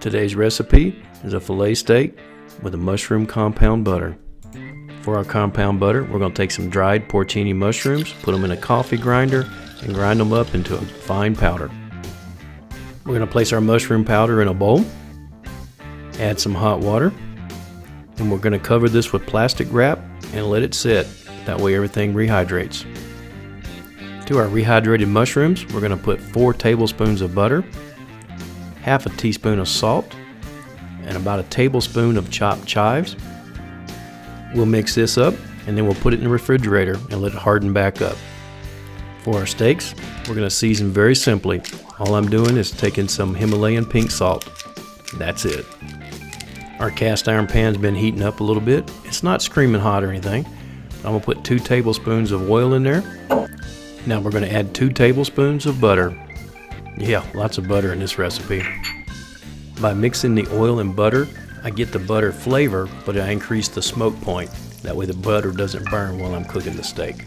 Today's recipe is a filet steak with a mushroom compound butter. For our compound butter, we're going to take some dried porcini mushrooms, put them in a coffee grinder, and grind them up into a fine powder. We're going to place our mushroom powder in a bowl, add some hot water, and we're going to cover this with plastic wrap and let it sit. That way everything rehydrates. To our rehydrated mushrooms, we're going to put 4 tablespoons of butter, half a teaspoon of salt, and about a tablespoon of chopped chives. We'll mix this up and then we'll put it in the refrigerator and let it harden back up. For our steaks, we're going to season very simply. All I'm doing is taking some Himalayan pink salt. That's it. Our cast iron pan's been heating up a little bit. It's not screaming hot or anything. I'm going to put 2 tablespoons of oil in there. Now we're going to add 2 tablespoons of butter. Yeah, lots of butter in this recipe. By mixing the oil and butter, I get the butter flavor, but I increase the smoke point. That way the butter doesn't burn while I'm cooking the steak.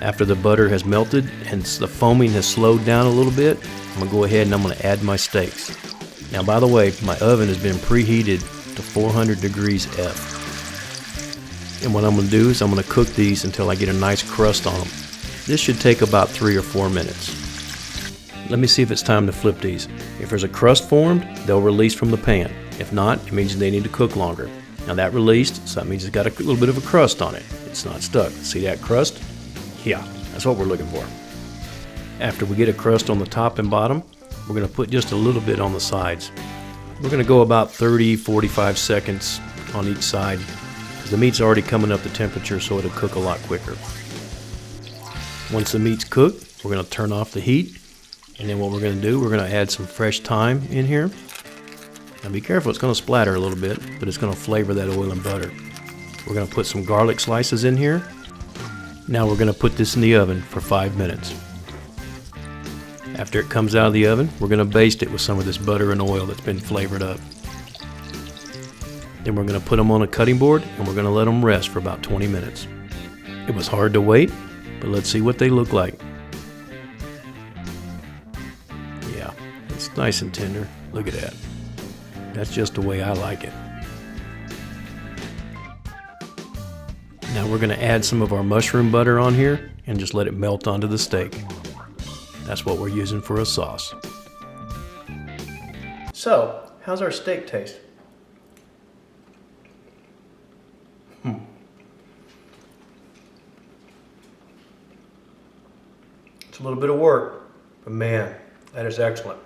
After the butter has melted and the foaming has slowed down a little bit, I'm going to go ahead and I'm going to add my steaks. Now by the way, my oven has been preheated to 400 degrees F. And what I'm going to do is I'm going to cook these until I get a nice crust on them. This should take about 3 or 4 minutes. Let me see if it's time to flip these. If there's a crust formed, they'll release from the pan. If not, it means they need to cook longer. Now that released, so that means it's got a little bit of a crust on it. It's not stuck. See that crust? Yeah, that's what we're looking for. After we get a crust on the top and bottom, we're going to put just a little bit on the sides. We're going to go about 30-45 seconds on each side. The meat's already coming up the temperature, so it'll cook a lot quicker. Once the meat's cooked, we're going to turn off the heat. And then what we're going to do, we're going to add some fresh thyme in here. Now be careful, it's going to splatter a little bit, but it's going to flavor that oil and butter. We're going to put some garlic slices in here. Now we're going to put this in the oven for 5 minutes. After it comes out of the oven, we're going to baste it with some of this butter and oil that's been flavored up. Then we're going to put them on a cutting board and we're going to let them rest for about 20 minutes. It was hard to wait, but let's see what they look like. Yeah, it's nice and tender. Look at that. That's just the way I like it. Now we're going to add some of our mushroom butter on here and just let it melt onto the steak. That's what we're using for a sauce. So, how's our steak taste? It's a little bit of work, but man, that is excellent.